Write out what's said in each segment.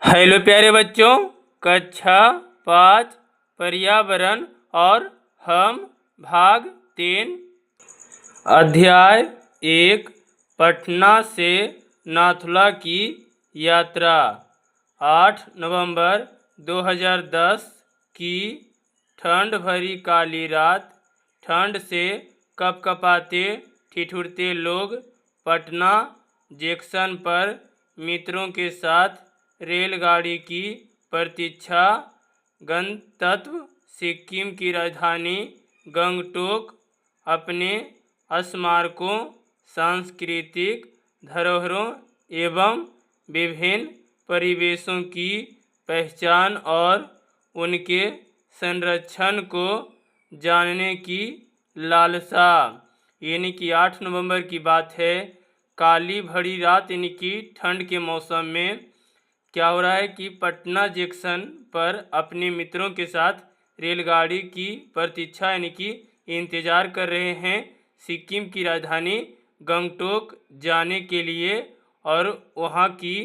Hello प्यारे बच्चों, कक्षा 5 पर्यावरण और हम भाग 3 अध्याय 1 पटना से नाथुला की यात्रा 8 नवंबर 2010 की ठंड भरी काली रात। ठंड से कपकपाते ठिठुरते लोग पटना जंक्शन पर मित्रों के साथ रेलगाड़ी की प्रतीक्षा। गंतव्य सिक्किम की राजधानी गंगटोक अपने स्मारकों, सांस्कृतिक धरोहरों एवं विभिन्न परिवेशों की पहचान और उनके संरक्षण को जानने की लालसा। यानी कि 8 नवंबर की बात है। काली भरी रात यानी कि ठंड के मौसम में क्या हो रहा है कि पटना जंक्शन पर अपने मित्रों के साथ रेलगाड़ी की प्रतीक्षा यानी कि इंतज़ार कर रहे हैं सिक्किम की राजधानी गंगटोक जाने के लिए। और वहाँ की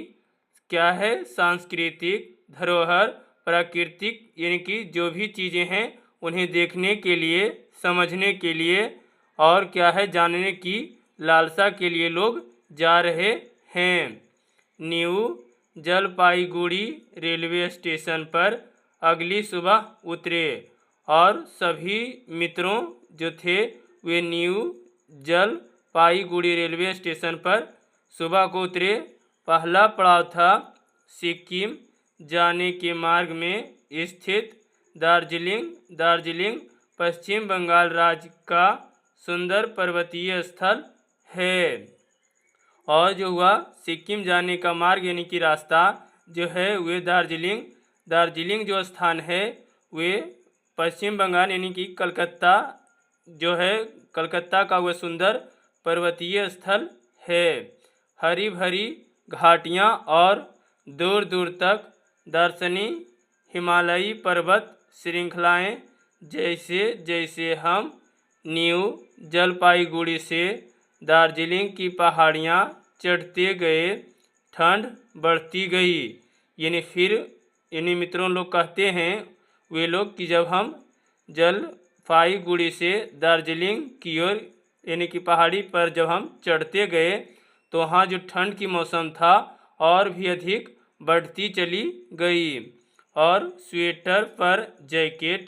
क्या है, सांस्कृतिक धरोहर, प्राकृतिक यानी कि जो भी चीज़ें हैं उन्हें देखने के लिए, समझने के लिए और क्या है जानने की लालसा के लिए लोग जा रहे हैं। न्यू जलपाईगुड़ी रेलवे स्टेशन पर अगली सुबह उतरे और सभी मित्रों जो थे वे न्यू जलपाईगुड़ी रेलवे स्टेशन पर सुबह को उतरे। पहला पड़ाव था सिक्किम जाने के मार्ग में स्थित दार्जिलिंग पश्चिम बंगाल राज्य का सुंदर पर्वतीय स्थल है। और जो हुआ सिक्किम जाने का मार्ग यानी कि रास्ता जो है वे दार्जिलिंग जो स्थान है वे पश्चिम बंगाल यानी कि कलकत्ता जो है, कलकत्ता का वह सुंदर पर्वतीय स्थल है। हरी भरी घाटियाँ और दूर दूर तक दर्शनीय हिमालयी पर्वत श्रृंखलाएँ। जैसे जैसे हम न्यू जलपाईगुड़ी से दार्जिलिंग की पहाड़ियाँ चढ़ते गए, ठंड बढ़ती गई। यानी मित्रों लोग कहते हैं वे लोग कि जब हम जलपाईगुड़ी से दार्जिलिंग की ओर यानी कि पहाड़ी पर जब हम चढ़ते गए तो वहाँ जो ठंड की मौसम था और भी अधिक बढ़ती चली गई और स्वेटर पर जैकेट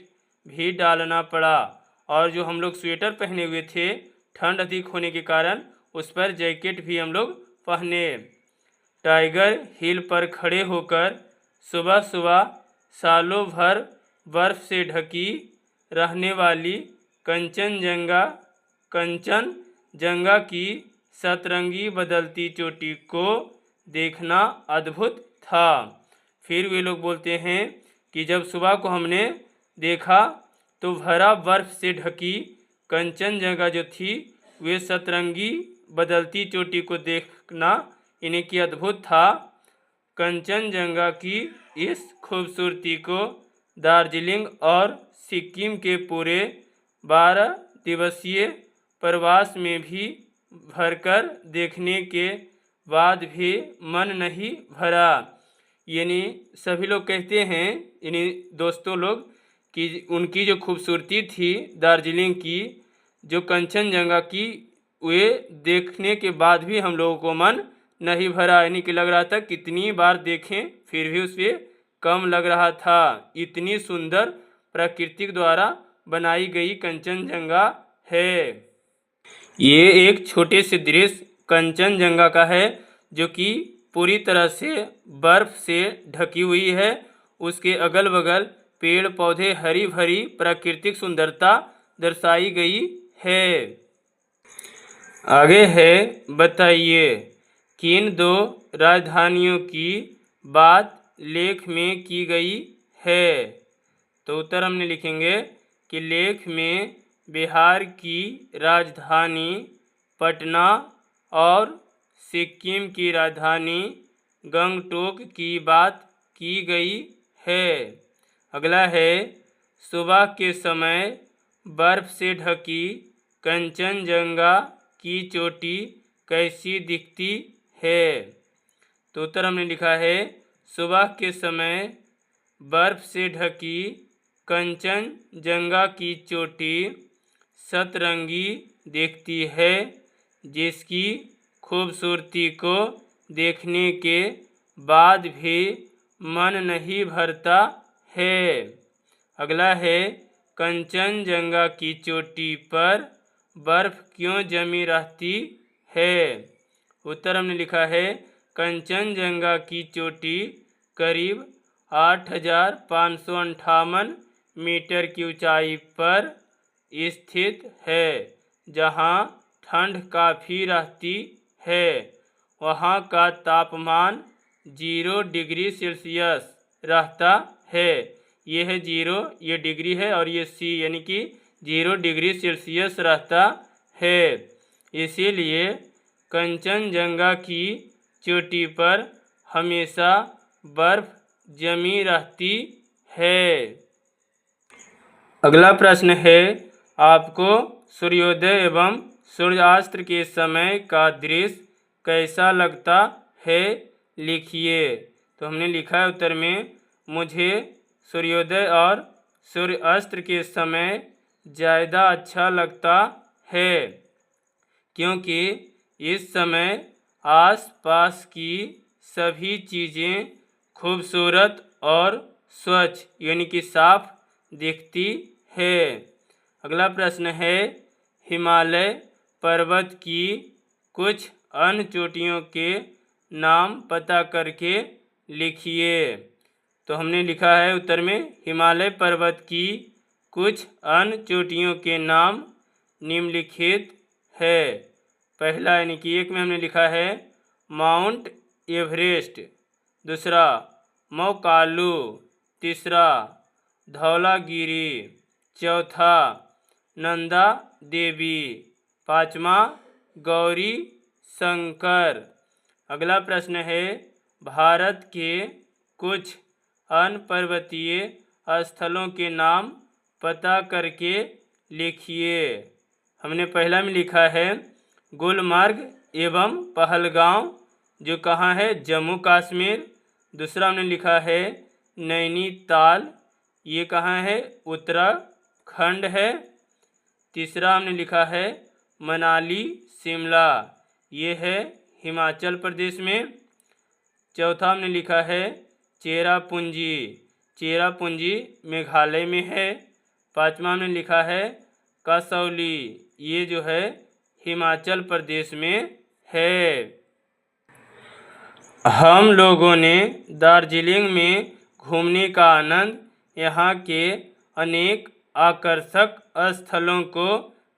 भी डालना पड़ा। और जो हम लोग स्वेटर पहने हुए थे ठंड अधिक होने के कारण उस पर जैकेट भी हम लोग पहने। टाइगर हिल पर खड़े होकर सुबह सुबह सालों भर बर्फ से ढकी रहने वाली कंचनजंगा की सतरंगी बदलती चोटी को देखना अद्भुत था। फिर वे लोग बोलते हैं कि जब सुबह को हमने देखा तो भरा बर्फ से ढकी कंचनजंगा जो थी वे सतरंगी बदलती चोटी को देखना इन्हें की अद्भुत था। कंचनजंगा की इस खूबसूरती को दार्जिलिंग और सिक्किम के पूरे 12 दिवसीय प्रवास में भी भरकर देखने के बाद भी मन नहीं भरा। यानी सभी लोग कहते हैं यानी दोस्तों लोग कि उनकी जो खूबसूरती थी दार्जिलिंग की, जो कंचनजंगा की, वे देखने के बाद भी हम लोगों को मन नहीं भरा। यानी कि लग रहा था कितनी बार देखें फिर भी उससे कम लग रहा था। इतनी सुंदर प्रकृति द्वारा बनाई गई कंचनजंगा है। ये एक छोटे से दृश्य कंचनजंगा का है जो कि पूरी तरह से बर्फ से ढकी हुई है। उसके अगल बगल पेड़ पौधे, हरी भरी प्राकृतिक सुंदरता दर्शाई गई है। आगे है, बताइए किन दो राजधानियों की बात लेख में की गई है। तो उत्तर हमने लिखेंगे कि लेख में बिहार की राजधानी पटना और सिक्किम की राजधानी गंगटोक की बात की गई है। अगला है, सुबह के समय बर्फ से ढकी कंचनजंगा की चोटी कैसी दिखती है। तो उत्तर हमने लिखा है सुबह के समय बर्फ से ढकी कंचनजंगा की चोटी सतरंगी दिखती है, जिसकी खूबसूरती को देखने के बाद भी मन नहीं भरता है। अगला है, कंचनजंगा की चोटी पर बर्फ क्यों जमी रहती है? उत्तर हमने लिखा है, कंचनजंगा की चोटी करीब 8,558 मीटर की ऊंचाई पर स्थित है, जहां ठंड काफ़ी रहती है। वहां का तापमान 0 डिग्री सेल्सियस रहता है। ये है 0, ये डिग्री है, और ये सी यानी कि 0 डिग्री सेल्सियस रहता है। इसीलिए कंचनजंगा की चोटी पर हमेशा बर्फ जमी रहती है। अगला प्रश्न है, आपको सूर्योदय एवं सूर्यास्त के समय का दृश्य कैसा लगता है? लिखिए। तो हमने लिखा है उत्तर में, मुझे सूर्योदय और सूर्यास्त के समय ज़्यादा अच्छा लगता है, क्योंकि इस समय आसपास की सभी चीज़ें खूबसूरत और स्वच्छ यानी कि साफ दिखती है। अगला प्रश्न है, हिमालय पर्वत की कुछ अन्य चोटियों के नाम पता करके लिखिए। तो हमने लिखा है उत्तर में, हिमालय पर्वत की कुछ अन्य चोटियों के नाम निम्नलिखित है। पहला यानी कि एक में हमने लिखा है माउंट एवरेस्ट, दूसरा मोकालू, तीसरा धौलागिरी, चौथा नंदा देवी, पाँचवा गौरी शंकर। अगला प्रश्न है, भारत के कुछ अन्य पर्वतीय स्थलों के नाम पता करके लिखिए। हमने पहला में लिखा है गुलमर्ग एवं पहलगांव, जो कहाँ है? जम्मू कश्मीर। दूसरा हमने लिखा है नैनीताल, ये कहाँ है? उत्तराखंड है। तीसरा हमने लिखा है मनाली शिमला, ये है हिमाचल प्रदेश में। चौथा हमने लिखा है चेरापूंजी, चेरापूंजी मेघालय में है। पाँचवा हमने लिखा है कसौली, ये जो है हिमाचल प्रदेश में है। हम लोगों ने दार्जिलिंग में घूमने का आनंद यहाँ के अनेक आकर्षक स्थलों को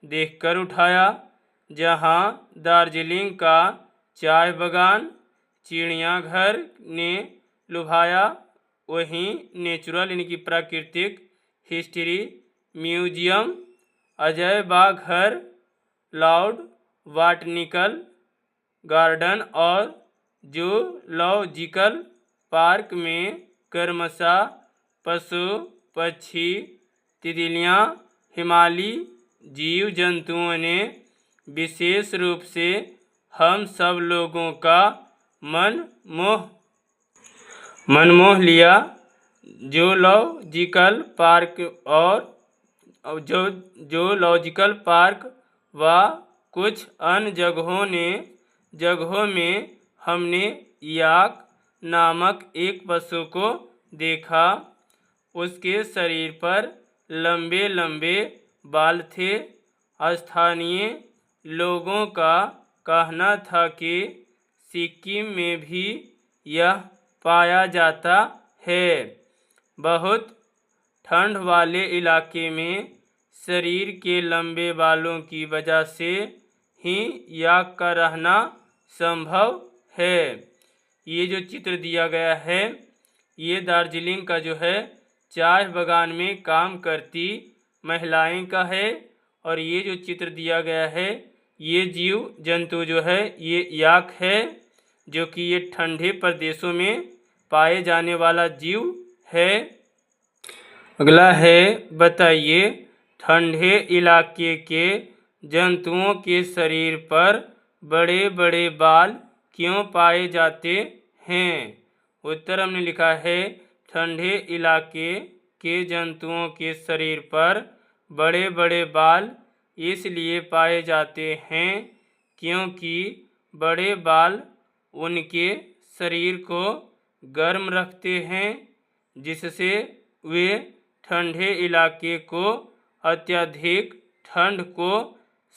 देखकर उठाया, जहाँ दार्जिलिंग का चाय बागान, चिड़ियाघर ने लुभाया, वहीं नेचुरल यानी कि प्राकृतिक हिस्ट्री म्यूजियम, अजय बाग घर, लॉर्ड बॉटनिकल गार्डन और जूलॉजिकल पार्क में क्रमशः पशु, पक्षी, तितलियाँ, हिमालयी जीव जंतुओं ने विशेष रूप से हम सब लोगों का मन मोह लिया। जूलॉजिकल पार्क और जूलॉजिकल पार्क व कुछ अन्य जगहों में हमने याक नामक एक पशु को देखा। उसके शरीर पर लंबे लंबे बाल थे। स्थानीय लोगों का कहना था कि सिक्किम में भी यह पाया जाता है। बहुत ठंड वाले इलाके में शरीर के लंबे बालों की वजह से ही याक का रहना संभव है। ये जो चित्र दिया गया है, ये दार्जिलिंग का जो है चाय बागान में काम करती महिलाएं का है। और ये जो चित्र दिया गया है, ये जीव जंतु जो है ये याक है, जो कि ये ठंडे प्रदेशों में पाए जाने वाला जीव है। अगला है, बताइए ठंडे इलाके के जंतुओं के शरीर पर बड़े बड़े बाल क्यों पाए जाते हैं? उत्तर हमने लिखा है ठंडे इलाके के जंतुओं के शरीर पर बड़े बड़े बाल इसलिए पाए जाते हैं क्योंकि बड़े बाल उनके शरीर को गर्म रखते हैं, जिससे वे ठंडे इलाके को अत्यधिक ठंड को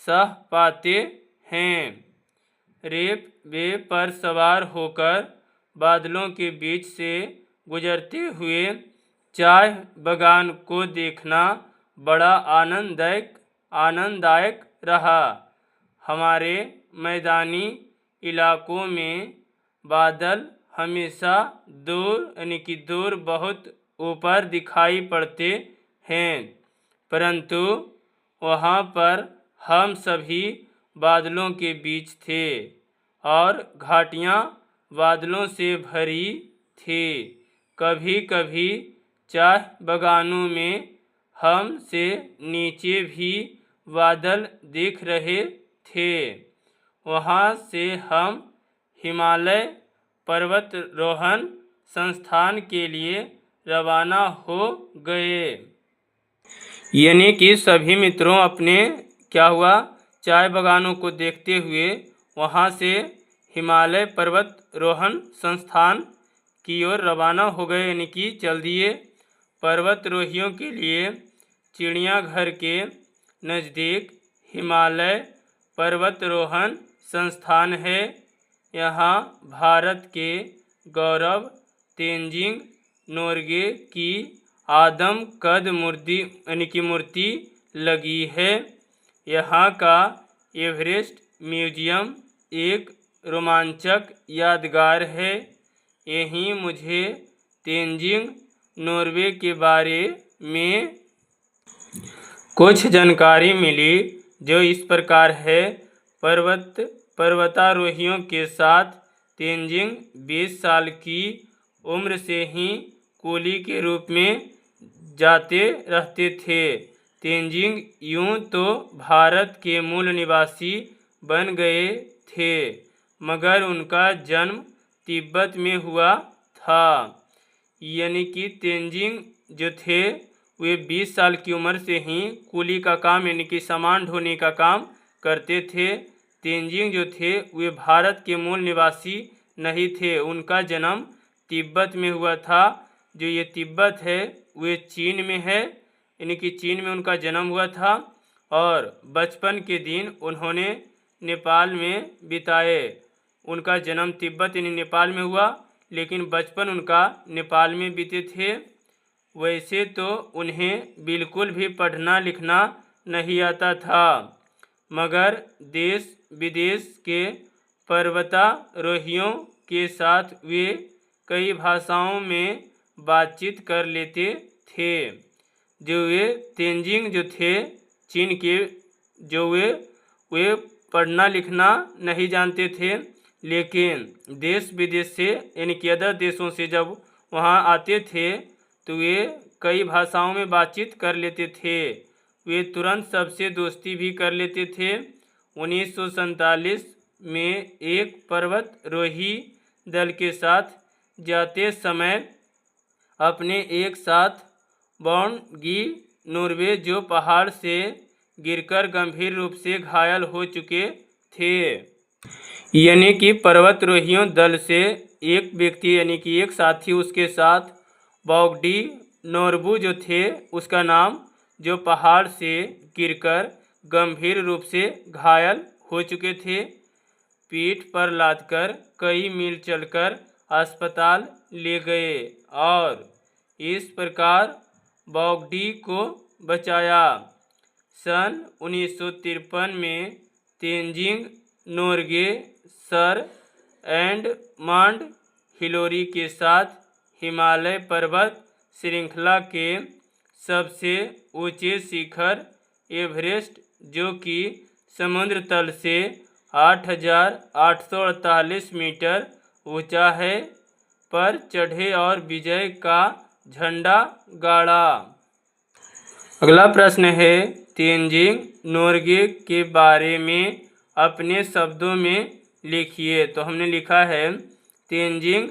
सह पाते हैं। रेप वे पर सवार होकर बादलों के बीच से गुजरते हुए चाय बागान को देखना बड़ा आनंददायक रहा। हमारे मैदानी इलाकों में बादल हमेशा दूर बहुत ऊपर दिखाई पड़ते हैं, परंतु वहाँ पर हम सभी बादलों के बीच थे और घाटियाँ बादलों से भरी थी। कभी कभी चाय बागानों में हम से नीचे भी बादल दिख रहे थे। वहाँ से हम हिमालय पर्वतारोहण संस्थान के लिए रवाना हो गए। यानी कि सभी मित्रों अपने क्या हुआ चाय बागानों को देखते हुए वहाँ से हिमालय पर्वतारोहण संस्थान की ओर रवाना हो गए, यानी कि चल दिए। पर्वतारोहियों के लिए चिड़ियाघर के नज़दीक हिमालय पर्वतारोहण संस्थान है। यहाँ भारत के गौरव तेंजिंग नोर्गे की आदमकद मूर्ति लगी है। यहाँ का एवरेस्ट म्यूजियम एक रोमांचक यादगार है। यहीं मुझे तेंजिंग नोर्वे के बारे में कुछ जानकारी मिली, जो इस प्रकार है। पर्वतारोहियों के साथ तेंजिंग 20 साल की उम्र से ही कुली के रूप में जाते रहते थे। तेंजिंग यूं तो भारत के मूल निवासी बन गए थे, मगर उनका जन्म तिब्बत में हुआ था। यानी कि तेंजिंग जो थे वे 20 साल की उम्र से ही कुली का काम यानी कि सामान ढोने का काम करते थे। तेंजिंग जो थे वे भारत के मूल निवासी नहीं थे, उनका जन्म तिब्बत में हुआ था। जो ये तिब्बत है वे चीन में है, यानी कि चीन में उनका जन्म हुआ था और बचपन के दिन उन्होंने नेपाल में बिताए। उनका जन्म तिब्बत यानी नेपाल में हुआ, लेकिन बचपन उनका नेपाल में बीते थे। वैसे तो उन्हें बिल्कुल भी पढ़ना लिखना नहीं आता था, मगर देश विदेश के पर्वतारोहियों के साथ वे कई भाषाओं में बातचीत कर लेते थे। जो वे तेंजिंग जो थे चीन के, जो वे पढ़ना लिखना नहीं जानते थे, लेकिन देश विदेश से यानी कि अदर देशों से जब वहाँ आते थे तो वे कई भाषाओं में बातचीत कर लेते थे। वे तुरंत सबसे दोस्ती भी कर लेते थे। 1947 में एक पर्वतारोही दल के साथ जाते समय अपने एक साथ बॉन्गी नोर्वे जो पहाड़ से गिरकर गंभीर रूप से घायल हो चुके थे। यानी कि पर्वतारोहियों दल से एक व्यक्ति यानी कि एक साथी उसके साथ बॉग्डी नोर्बू जो थे उसका नाम, जो पहाड़ से गिरकर गंभीर रूप से घायल हो चुके थे, पीठ पर लादकर कई मील चलकर अस्पताल ले गए और इस प्रकार बॉग्डी को बचाया। सन 1953 में तेंजिंग नोर्गे सर एडमंड हिलोरी के साथ हिमालय पर्वत श्रृंखला के सबसे ऊंचे शिखर एवरेस्ट, जो कि समुद्र तल से 8,848 मीटर ऊंचा है, पर चढ़े और विजय का झंडा गाड़ा। अगला प्रश्न है तेंजिंग नोर्गे के बारे में अपने शब्दों में लिखिए। तो हमने लिखा है तेंजिंग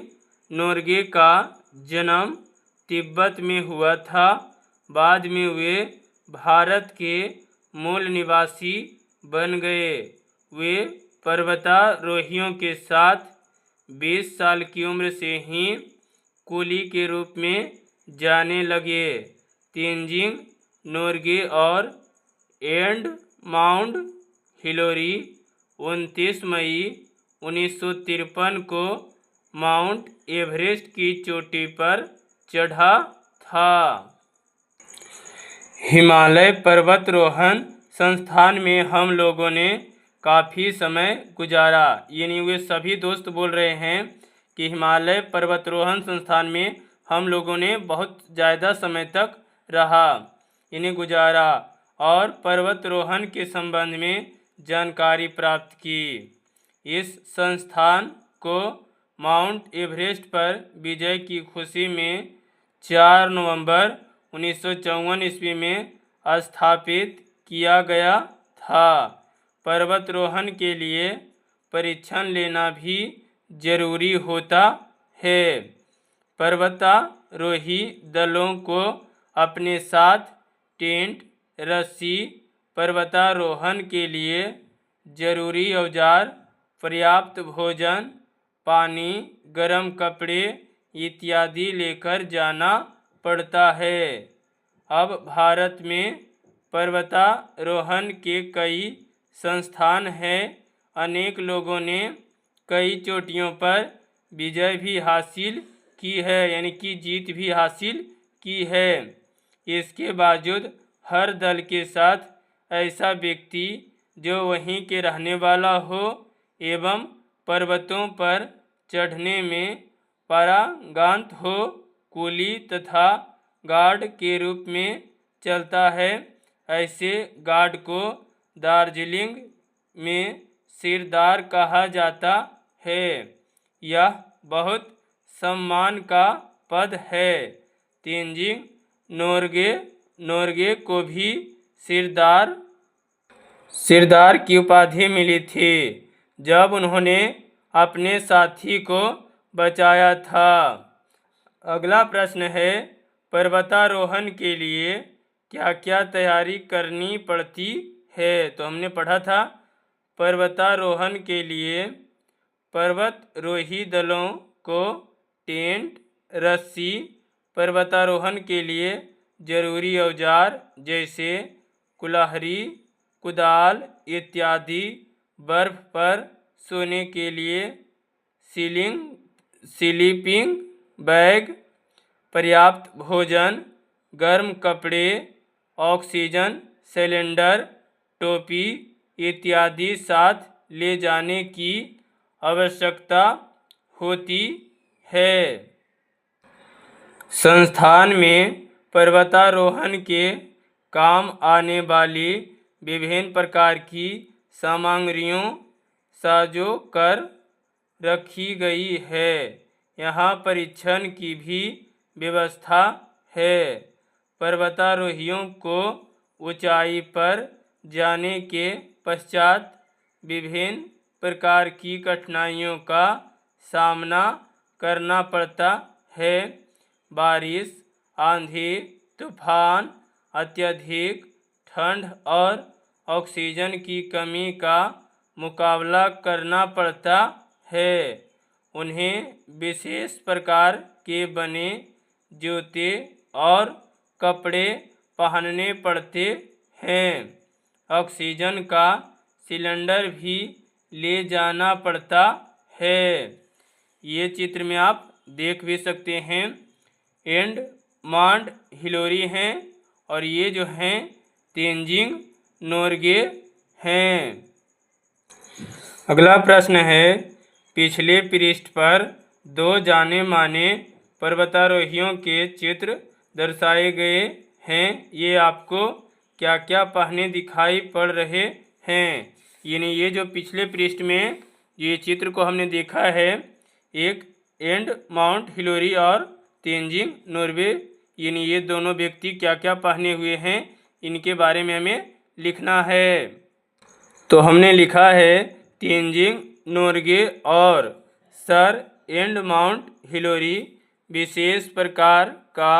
नोर्गे का जन्म तिब्बत में हुआ था। बाद में वे भारत के मूल निवासी बन गए। वे पर्वतारोहियों के साथ 20 साल की उम्र से ही कुली के रूप में जाने लगे। तेंजिंग नोर्गे और एडमंड हिलेरी 29 मई 1953 को माउंट एवरेस्ट की चोटी पर चढ़ा था। हिमालय पर्वतारोहण संस्थान में हम लोगों ने काफ़ी समय गुजारा। यानी वे सभी दोस्त बोल रहे हैं कि हिमालय पर्वतारोहण संस्थान में हम लोगों ने बहुत ज़्यादा समय तक रहा, यानी गुजारा, और पर्वतारोहण के संबंध में जानकारी प्राप्त की। इस संस्थान को माउंट एवरेस्ट पर विजय की खुशी में 4 नवंबर 1954 ईस्वी में स्थापित किया गया था। पर्वतारोहण के लिए प्रशिक्षण लेना भी जरूरी होता है। पर्वतारोही दलों को अपने साथ टेंट, रस्सी, पर्वतारोहण के लिए जरूरी औजार, पर्याप्त भोजन, पानी, गर्म कपड़े इत्यादि लेकर जाना पड़ता है। अब भारत में पर्वतारोहण के कई संस्थान हैं। अनेक लोगों ने कई चोटियों पर विजय भी हासिल की है, यानी कि जीत भी हासिल की है। इसके बावजूद हर दल के साथ ऐसा व्यक्ति जो वहीं के रहने वाला हो एवं पर्वतों पर चढ़ने में पारंगत हो, कुली तथा गार्ड के रूप में चलता है। ऐसे गार्ड को दार्जिलिंग में सिरदार कहा जाता है। यह बहुत सम्मान का पद है। तेंजिंग नोर्गे को भी सिरदार की उपाधि मिली थी जब उन्होंने अपने साथी को बचाया था। अगला प्रश्न है, पर्वतारोहण के लिए क्या क्या तैयारी करनी पड़ती है? तो हमने पढ़ा था पर्वतारोहण के लिए पर्वतारोही दलों को टेंट, रस्सी, पर्वतारोहण के लिए जरूरी औजार जैसे कुल्हाड़ी, कुदाल इत्यादि, बर्फ पर सोने के लिए स्लीपिंग बैग, पर्याप्त भोजन, गर्म कपड़े, ऑक्सीजन सिलेंडर, टोपी इत्यादि साथ ले जाने की आवश्यकता होती है। संस्थान में पर्वतारोहण के काम आने वाली विभिन्न प्रकार की सामग्रियों साजो कर रखी गई है। यहाँ परीक्षण की भी व्यवस्था है। पर्वतारोहियों को ऊंचाई पर जाने के पश्चात विभिन्न प्रकार की कठिनाइयों का सामना करना पड़ता है। बारिश, आंधी, तूफान, अत्यधिक ठंड और ऑक्सीजन की कमी का मुकाबला करना पड़ता है। उन्हें विशेष प्रकार के बने जूते और कपड़े पहनने पड़ते हैं। ऑक्सीजन का सिलेंडर भी ले जाना पड़ता है। ये चित्र में आप देख भी सकते हैं। एडमंड हिलेरी हैं और ये जो हैं तेंजिंग नोर्गे हैं। अगला प्रश्न है, पिछले पृष्ठ पर 2 जाने माने पर्वतारोहियों के चित्र दर्शाए गए हैं। ये आपको क्या क्या पहने दिखाई पड़ रहे हैं? यानी ये जो पिछले पृष्ठ में ये चित्र को हमने देखा है, एक एडमंड हिलेरी और तेंजिंग नोर्गे, यानी ये दोनों व्यक्ति क्या क्या पहने हुए हैं, इनके बारे में हमें लिखना है। तो हमने लिखा है तेंजिंग नोर्गे और सर एंड माउंट हिलोरी विशेष प्रकार का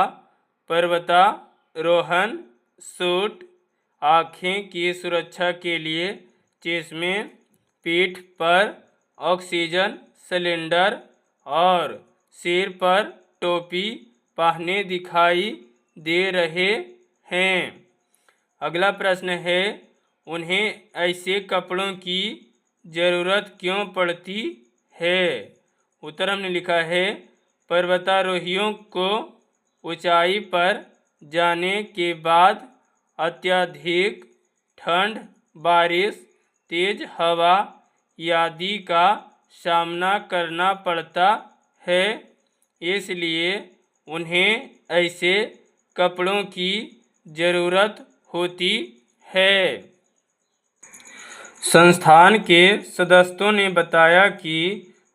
पर्वतारोहण सूट आँखें की सुरक्षा के लिए, जिसमें पीठ पर ऑक्सीजन सिलेंडर और सिर पर टोपी पहने दिखाई दे रहे हैं। अगला प्रश्न है, उन्हें ऐसे कपड़ों की ज़रूरत क्यों पड़ती है? उत्तर हमने लिखा है, पर्वतारोहियों को ऊंचाई पर जाने के बाद अत्यधिक ठंड, बारिश, तेज हवा आदि का सामना करना पड़ता है, इसलिए उन्हें ऐसे कपड़ों की ज़रूरत होती है। संस्थान के सदस्यों ने बताया कि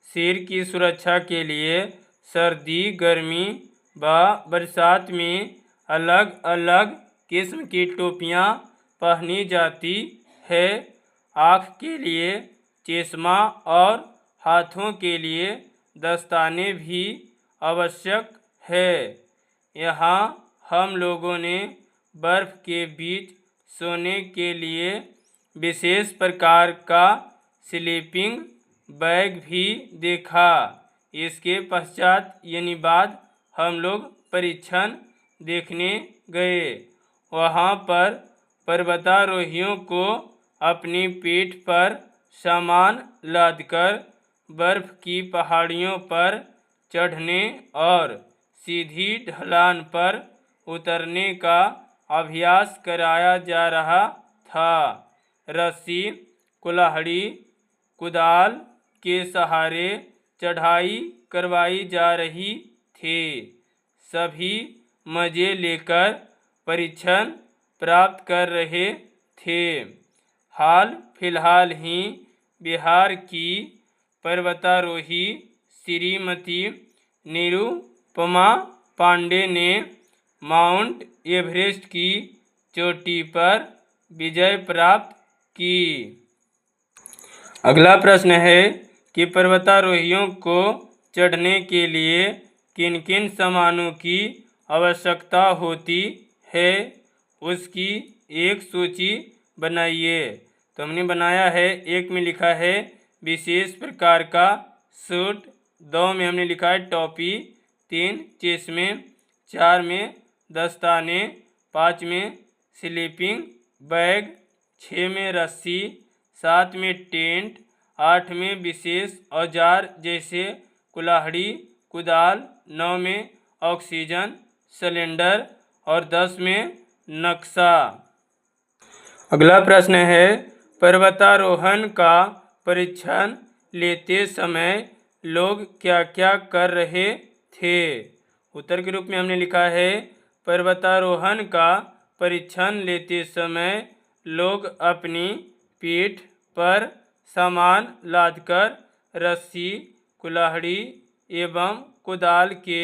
सिर की सुरक्षा के लिए सर्दी, गर्मी व बरसात में अलग अलग किस्म की टोपियाँ पहनी जाती है। आँख के लिए चश्मा और हाथों के लिए दस्ताने भी आवश्यक है। यहाँ हम लोगों ने बर्फ़ के बीच सोने के लिए विशेष प्रकार का स्लीपिंग बैग भी देखा। इसके पश्चात यानी बाद हम लोग परीक्षण देखने गए। वहाँ पर पर्वतारोहियों को अपनी पीठ पर सामान लादकर बर्फ़ की पहाड़ियों पर चढ़ने और सीधी ढलान पर उतरने का अभ्यास कराया जा रहा था। रस्सी, कुल्हाड़ी, कुदाल के सहारे चढ़ाई करवाई जा रही थी। सभी मज़े लेकर परीक्षण प्राप्त कर रहे थे। हाल फिलहाल ही बिहार की पर्वतारोही श्रीमती निरुपमा पांडे ने माउंट एवरेस्ट की चोटी पर विजय प्राप्त की। अगला प्रश्न है कि पर्वतारोहियों को चढ़ने के लिए किन किन सामानों की आवश्यकता होती है, उसकी एक सूची बनाइए। तो हमने बनाया है, एक में लिखा है विशेष प्रकार का सूट, 2 में हमने लिखा है टोपी, 3 चश्मे, 4 में दस्ताने, 5 में स्लीपिंग बैग, 6 में रस्सी, 7 में टेंट, 8 में विशेष औजार जैसे कुल्हाड़ी, कुदाल, 9 में ऑक्सीजन सिलेंडर और 10 में नक्शा। अगला प्रश्न है, पर्वतारोहण का परीक्षण लेते समय लोग क्या क्या कर रहे थे? उत्तर के रूप में हमने लिखा है, पर्वतारोहण का परीक्षण लेते समय लोग अपनी पीठ पर सामान लादकर रस्सी, कुल्हाड़ी एवं कुदाल के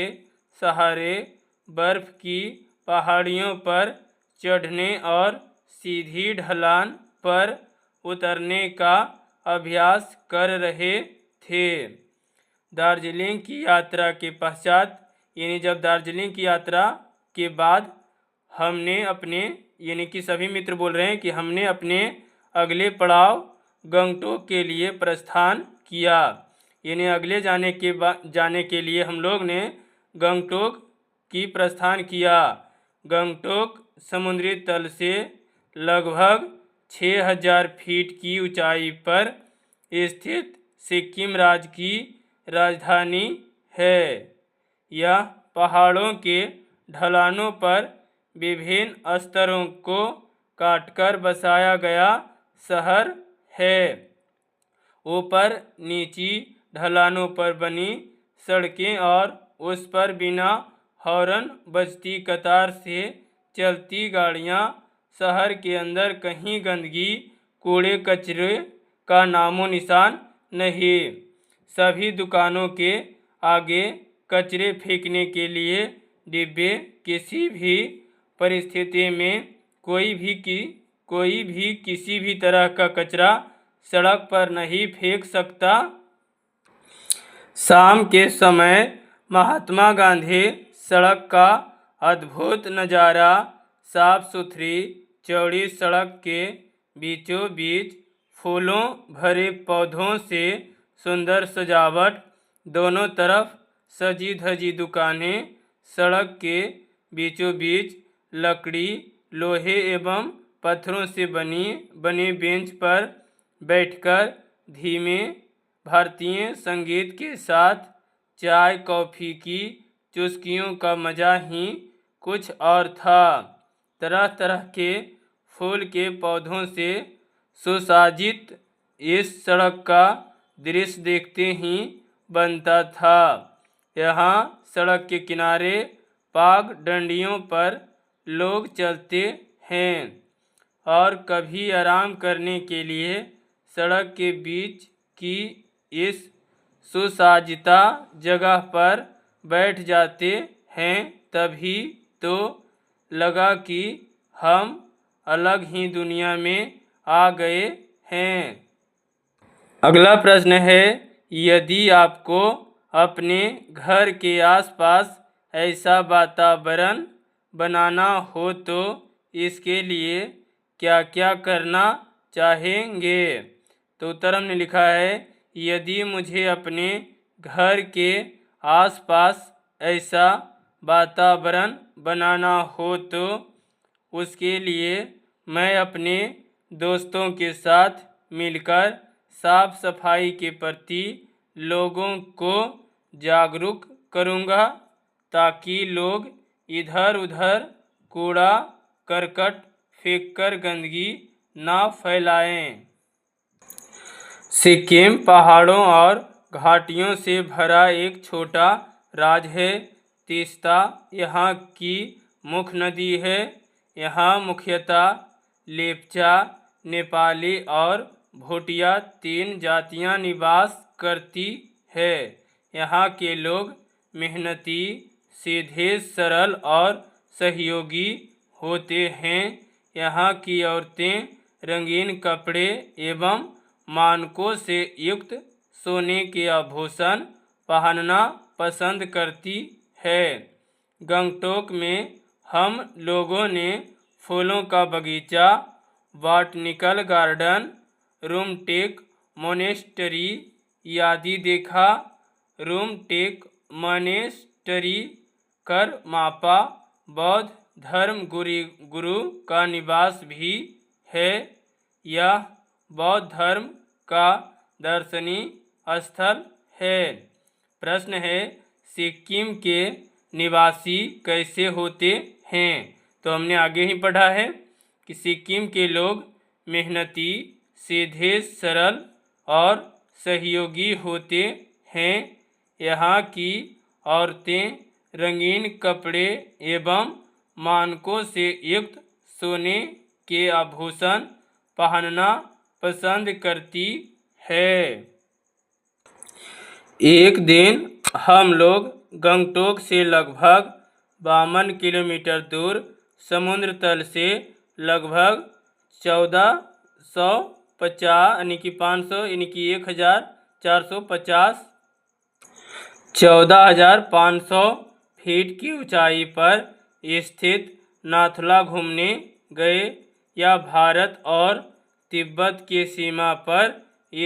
सहारे बर्फ की पहाड़ियों पर चढ़ने और सीधी ढलान पर उतरने का अभ्यास कर रहे थे। दार्जिलिंग की यात्रा के पश्चात यानी जब दार्जिलिंग की यात्रा के बाद हमने अपने यानी कि सभी मित्र बोल रहे हैं कि हमने अपने अगले पड़ाव गंगटोक के लिए प्रस्थान किया। यानी अगले जाने के लिए हम लोग ने गंगटोक की प्रस्थान किया। गंगटोक समुद्री तल से लगभग 6000 फीट की ऊंचाई पर स्थित सिक्किम राज्य की राजधानी है। यह पहाड़ों के ढलानों पर विभिन्न स्तरों को काटकर बसाया गया शहर है। ऊपर नीची ढलानों पर बनी सड़कें और उस पर बिना हॉर्न बजती कतार से चलती गाड़ियां, शहर के अंदर कहीं गंदगी, कूड़े कचरे का नामो निशान नहीं। सभी दुकानों के आगे कचरे फेंकने के लिए डिब्बे, किसी भी परिस्थिति में कोई भी किसी भी तरह का कचरा सड़क पर नहीं फेंक सकता। शाम के समय महात्मा गांधी सड़क का अद्भुत नज़ारा, साफ सुथरी चौड़ी सड़क के बीचों बीच फूलों भरे पौधों से सुंदर सजावट, दोनों तरफ सजी धजी दुकानें, सड़क के बीचों बीच लकड़ी, लोहे एवं पत्थरों से बने बेंच पर बैठकर धीमे भारतीय संगीत के साथ चाय कॉफ़ी की चुस्कियों का मज़ा ही कुछ और था। तरह तरह के फूल के पौधों से सुसज्जित इस सड़क का दृश्य देखते ही बनता था। यहाँ सड़क के किनारे पगडंडियों पर लोग चलते हैं और कभी आराम करने के लिए सड़क के बीच की इस सुसज्जित जगह पर बैठ जाते हैं। तभी तो लगा कि हम अलग ही दुनिया में आ गए हैं। अगला प्रश्न है, यदि आपको अपने घर के आसपास ऐसा वातावरण बनाना हो तो इसके लिए क्या क्या करना चाहेंगे? तो उत्तर हमने लिखा है, यदि मुझे अपने घर के आसपास ऐसा वातावरण बनाना हो तो उसके लिए मैं अपने दोस्तों के साथ मिलकर साफ सफाई के प्रति लोगों को जागरूक करूँगा ताकि लोग इधर उधर कूड़ा करकट फेंककर गंदगी ना फैलाएं। सिक्किम पहाड़ों और घाटियों से भरा एक छोटा राज्य है। तीस्ता यहाँ की मुख्य नदी है। यहाँ मुख्यतः लेप्चा, नेपाली और भूटिया तीन जातियाँ निवास करती है। यहाँ के लोग मेहनती, सीधे सरल और सहयोगी होते हैं। यहाँ की औरतें रंगीन कपड़े एवं मानकों से युक्त सोने के आभूषण पहनना पसंद करती है। गंगटोक में हम लोगों ने फूलों का बगीचा, बॉटनिकल गार्डन, रूमटेक मोनेस्टरी आदि देखा। रूमटेक मोनेस्टरी करमापा बौद्ध धर्म गुरु का निवास भी है। यह बौद्ध धर्म का दर्शनीय स्थल है। प्रश्न है, सिक्किम के निवासी कैसे होते हैं? तो हमने आगे ही पढ़ा है कि सिक्किम के लोग मेहनती, सीधे सरल और सहयोगी होते हैं। यहाँ की औरतें रंगीन कपड़े एवं मानकों से युक्त सोने के आभूषण पहनना पसंद करती है। एक दिन हम लोग गंगटोक से लगभग 52 किलोमीटर दूर समुद्र तल से लगभग 1450 यानी कि 500 यानी कि 1450 14,500 फीट की ऊंचाई पर स्थित नाथुला घूमने गए। यह भारत और तिब्बत की सीमा पर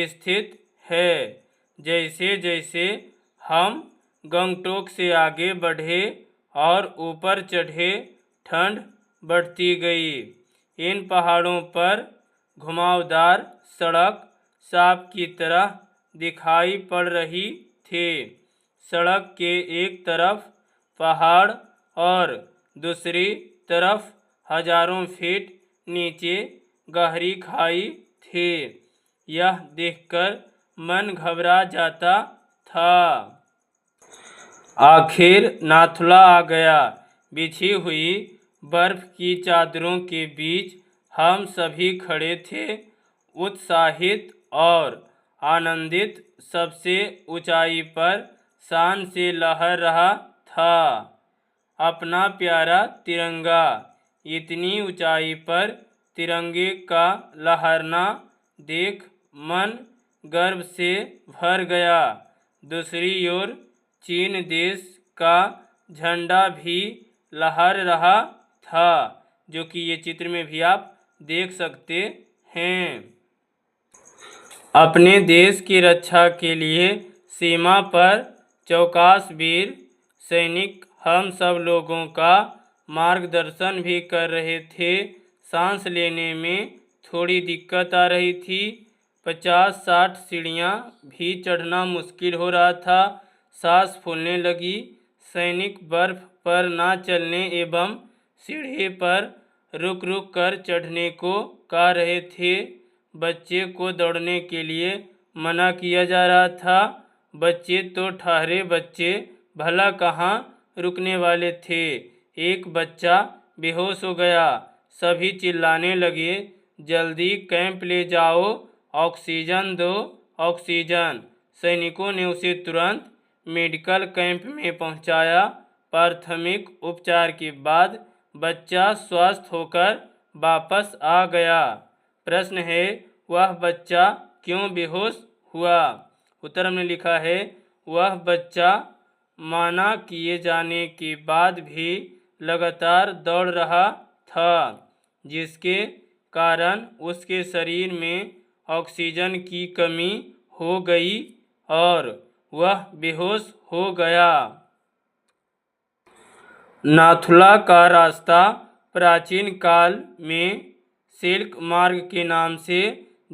स्थित है। जैसे जैसे हम गंगटोक से आगे बढ़े और ऊपर चढ़े, ठंड बढ़ती गई। इन पहाड़ों पर घुमावदार सड़क सांप की तरह दिखाई पड़ रही थी। सड़क के एक तरफ पहाड़ और दूसरी तरफ हजारों फीट नीचे गहरी खाई थी। यह देखकर मन घबरा जाता था। आखिर नाथुला आ गया। बिछी हुई बर्फ की चादरों के बीच हम सभी खड़े थे, उत्साहित और आनंदित। सबसे ऊंचाई पर शान से लहर रहा था अपना प्यारा तिरंगा। इतनी ऊंचाई पर तिरंगे का लहरना देख मन गर्व से भर गया। दूसरी ओर चीन देश का झंडा भी लहर रहा था, जो कि ये चित्र में भी आप देख सकते हैं। अपने देश की रक्षा के लिए सीमा पर चौकस वीर सैनिक हम सब लोगों का मार्गदर्शन भी कर रहे थे। सांस लेने में थोड़ी दिक्कत आ रही थी। 50-60 सीढ़ियाँ भी चढ़ना मुश्किल हो रहा था। सांस फूलने लगी। सैनिक बर्फ पर ना चलने एवं सीढ़ी पर रुक रुक कर चढ़ने को कह रहे थे। बच्चे को दौड़ने के लिए मना किया जा रहा था। बच्चे तो ठहरे बच्चे भला कहाँ रुकने वाले थे। एक बच्चा बेहोश हो गया। सभी चिल्लाने लगे, जल्दी कैंप ले जाओ, ऑक्सीजन दो, ऑक्सीजन। सैनिकों ने उसे तुरंत मेडिकल कैंप में पहुंचाया। प्राथमिक उपचार के बाद बच्चा स्वस्थ होकर वापस आ गया। प्रश्न है, वह बच्चा क्यों बेहोश हुआ? उत्तर हमने लिखा है, वह बच्चा मना किए जाने के बाद भी लगातार दौड़ रहा था, जिसके कारण उसके शरीर में ऑक्सीजन की कमी हो गई और वह बेहोश हो गया। नाथुला का रास्ता प्राचीन काल में सिल्क मार्ग के नाम से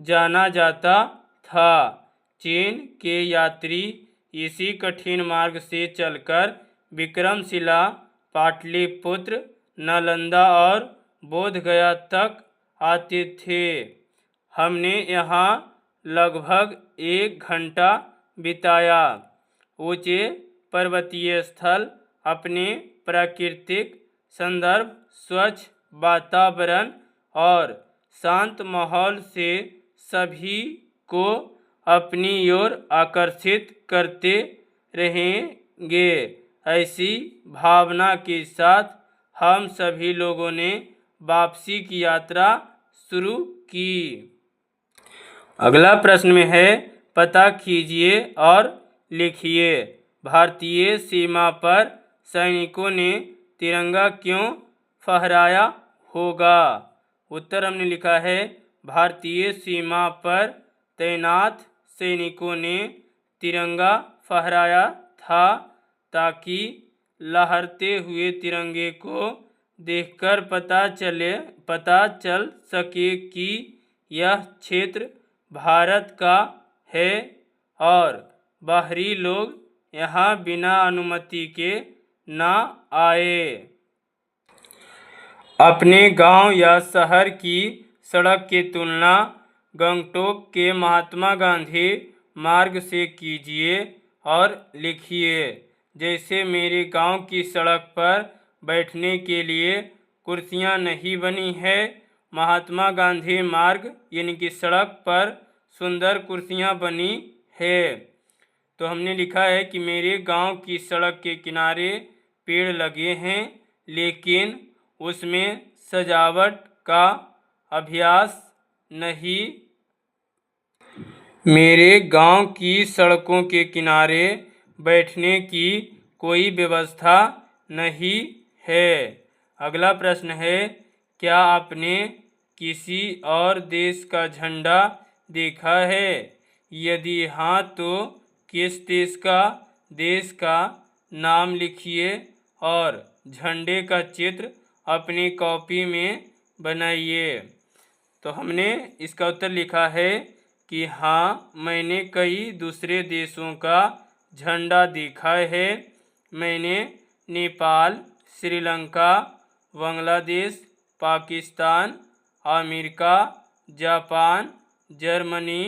जाना जाता था। चीन के यात्री इसी कठिन मार्ग से चलकर विक्रमशिला, पाटलिपुत्र, नालंदा और बोधगया तक आते थे। हमने यहाँ लगभग 1 घंटा बिताया। ऊंचे पर्वतीय स्थल, अपने प्राकृतिक संदर्भ, स्वच्छ वातावरण और शांत माहौल से सभी को अपनी ओर आकर्षित करते रहेंगे। ऐसी भावना के साथ हम सभी लोगों ने वापसी की यात्रा शुरू की। अगला प्रश्न में है, पता कीजिए और लिखिए, भारतीय सीमा पर सैनिकों ने तिरंगा क्यों फहराया होगा? उत्तर हमने लिखा है, भारतीय सीमा पर तैनात सैनिकों ने तिरंगा फहराया था ताकि लहरते हुए तिरंगे को देखकर पता चल सके कि यह क्षेत्र भारत का है और बाहरी लोग यहाँ बिना अनुमति के ना आए। अपने गांव या शहर की सड़क की तुलना गंगटोक के महात्मा गांधी मार्ग से कीजिए और लिखिए, जैसे मेरे गांव की सड़क पर बैठने के लिए कुर्सियां नहीं बनी है, महात्मा गांधी मार्ग यानी कि सड़क पर सुंदर कुर्सियां बनी है। तो हमने लिखा है कि मेरे गांव की सड़क के किनारे पेड़ लगे हैं, लेकिन उसमें सजावट का अभ्यास नहीं। मेरे गांव की सड़कों के किनारे बैठने की कोई व्यवस्था नहीं है। अगला प्रश्न है, क्या आपने किसी और देश का झंडा देखा है? यदि हाँ तो किस देश का नाम लिखिए और झंडे का चित्र अपनी कॉपी में बनाइए। तो हमने इसका उत्तर लिखा है कि हाँ, मैंने कई दूसरे देशों का झंडा देखा है। मैंने Nepal, Sri Lanka, Bangladesh, Pakistan, America, Japan, Germany,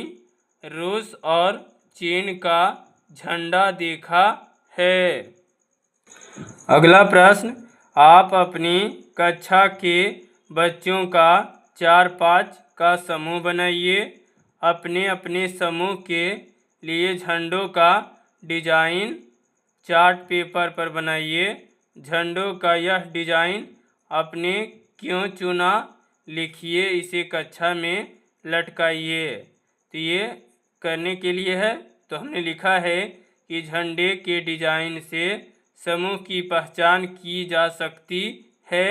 रूस और चीन का झंडा देखा है। अगला प्रश्न, आप अपनी कक्षा के बच्चों का 4-5 का समूह बनाइए। अपने अपने समूह के लिए झंडों का डिजाइन चार्ट पेपर पर बनाइए। झंडों का यह डिजाइन आपने क्यों चुना, लिखिए, इसे कक्षा में लटकाइए। तो ये करने के लिए है, तो हमने लिखा है कि झंडे के डिजाइन से समूह की पहचान की जा सकती है,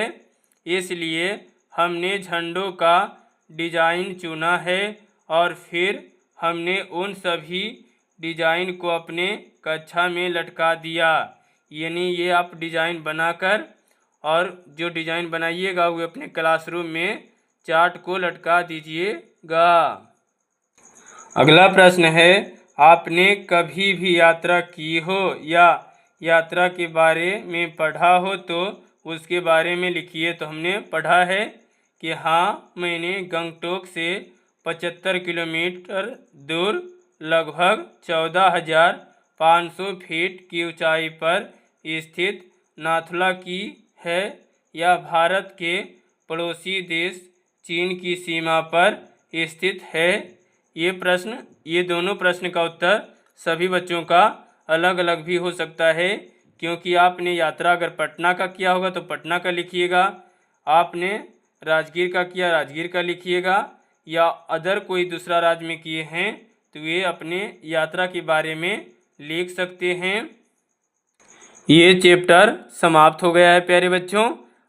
इसलिए हमने झंडों का डिजाइन चुना है और फिर हमने उन सभी डिजाइन को अपने कक्षा में लटका दिया। यानी ये आप डिजाइन बनाकर और जो डिजाइन बनाइएगा वो अपने क्लासरूम में चार्ट को लटका दीजिएगा। अगला प्रश्न है, आपने कभी भी यात्रा की हो या यात्रा के बारे में पढ़ा हो तो उसके बारे में लिखिए। तो हमने पढ़ा है कि हाँ, मैंने गंगटोक से 75 किलोमीटर दूर लगभग 14,500 फीट की ऊंचाई पर स्थित नाथुला की है। यह भारत के पड़ोसी देश चीन की सीमा पर स्थित है। ये दोनों प्रश्न का उत्तर सभी बच्चों का अलग अलग भी हो सकता है, क्योंकि आपने यात्रा अगर पटना का किया होगा तो पटना का लिखिएगा, आपने राजगीर का किया राजगीर का लिखिएगा, या अदर कोई दूसरा राज्य में किए हैं तो ये अपने यात्रा के बारे में लिख सकते हैं। ये चैप्टर समाप्त हो गया है प्यारे बच्चों।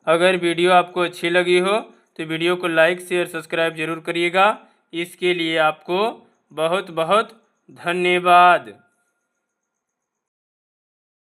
अगर वीडियो आपको अच्छी लगी हो तो वीडियो को लाइक शेयर सब्सक्राइब जरूर करिएगा। इसके लिए आपको बहुत बहुत धन्यवाद।